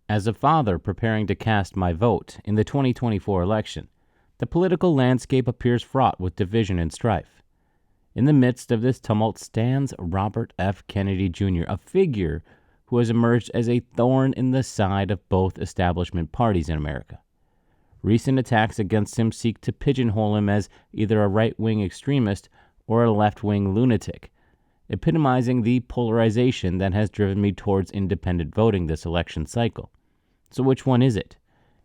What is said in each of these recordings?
As a father preparing to cast my vote in the 2024 election, the political landscape appears fraught with division and strife. In the midst of this tumult stands Robert F. Kennedy Jr., a figure who has emerged as a thorn in the side of both establishment parties in America. Recent attacks against him seek to pigeonhole him as either a right-wing extremist or a left-wing lunatic, epitomizing the polarization that has driven me towards independent voting this election cycle. So which one is it?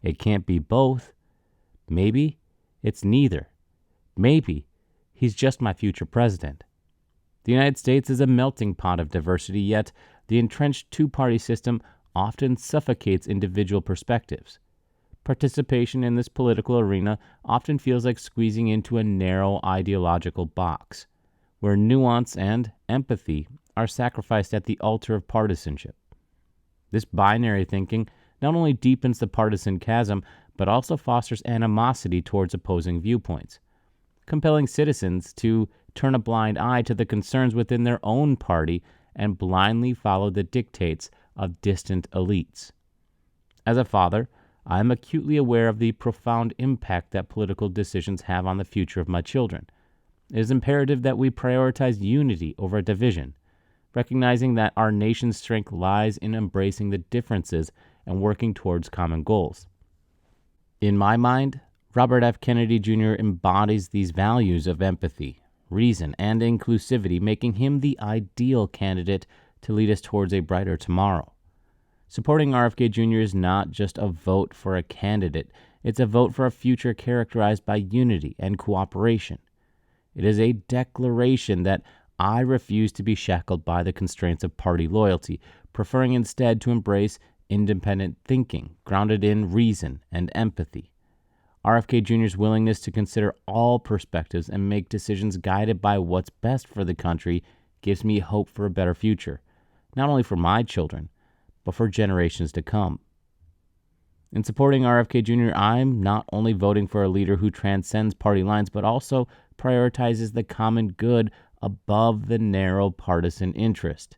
It can't be both. Maybe it's neither. Maybe he's just my future president. The United States is a melting pot of diversity, yet the entrenched two-party system often suffocates individual perspectives. Participation in this political arena often feels like squeezing into a narrow ideological box, where nuance and empathy are sacrificed at the altar of partisanship. This binary thinking not only deepens the partisan chasm, but also fosters animosity towards opposing viewpoints, compelling citizens to turn a blind eye to the concerns within their own party and blindly follow the dictates of distant elites. As a father, I am acutely aware of the profound impact that political decisions have on the future of my children. It is imperative that we prioritize unity over division, recognizing that our nation's strength lies in embracing the differences and working towards common goals. In my mind, Robert F. Kennedy Jr. embodies these values of empathy, reason, and inclusivity, making him the ideal candidate to lead us towards a brighter tomorrow. Supporting RFK Jr. is not just a vote for a candidate, it's a vote for a future characterized by unity and cooperation. It is a declaration that I refuse to be shackled by the constraints of party loyalty, preferring instead to embrace independent thinking, grounded in reason and empathy. RFK Jr.'s willingness to consider all perspectives and make decisions guided by what's best for the country gives me hope for a better future, not only for my children, but for generations to come. In supporting RFK Jr., I'm not only voting for a leader who transcends party lines, but also prioritizes the common good above the narrow partisan interest.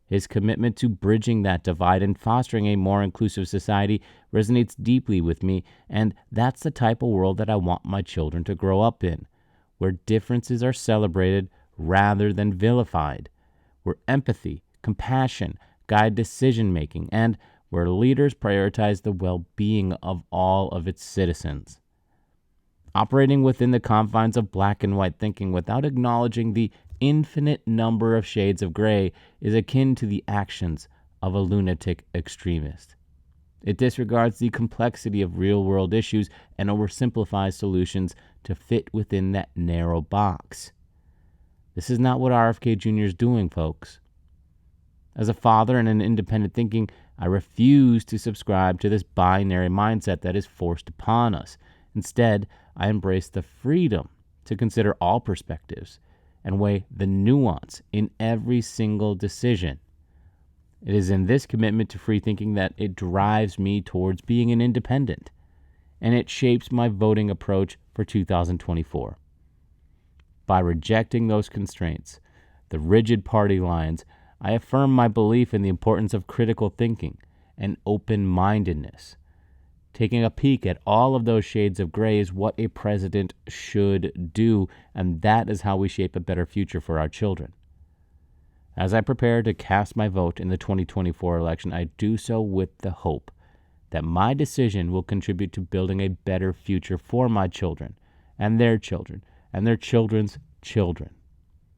His commitment to bridging that divide and fostering a more inclusive society resonates deeply with me, and that's the type of world that I want my children to grow up in, where differences are celebrated rather than vilified, where empathy, compassion, guide decision-making, and where leaders prioritize the well-being of all of its citizens. Operating within the confines of black and white thinking without acknowledging the infinite number of shades of gray is akin to the actions of a lunatic extremist. It disregards the complexity of real-world issues and oversimplifies solutions to fit within that narrow box. This is not what RFK Jr. is doing, folks. As a father and an independent thinking, I refuse to subscribe to this binary mindset that is forced upon us. Instead, I embrace the freedom to consider all perspectives and weigh the nuance in every single decision. It is in this commitment to free thinking that it drives me towards being an independent, and it shapes my voting approach for 2024. By rejecting those constraints, the rigid party lines, I affirm my belief in the importance of critical thinking and open-mindedness. Taking a peek at all of those shades of gray is what a president should do, and that is how we shape a better future for our children. As I prepare to cast my vote in the 2024 election, I do so with the hope that my decision will contribute to building a better future for my children and their children's children.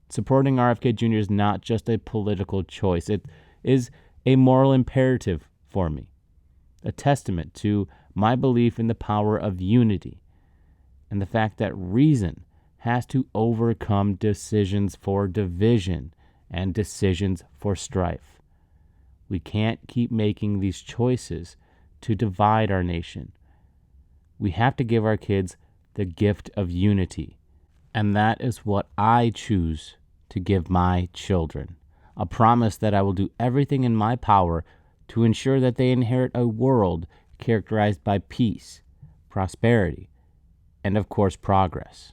Supporting RFK Jr. is not just a political choice. It is a moral imperative for me, a testament to my belief in the power of unity and the fact that reason has to overcome decisions for division and decisions for strife. We can't keep making these choices to divide our nation. We have to give our kids the gift of unity, and that is what I choose to give my children, a promise that I will do everything in my power to ensure that they inherit a world characterized by peace, prosperity, and of course progress.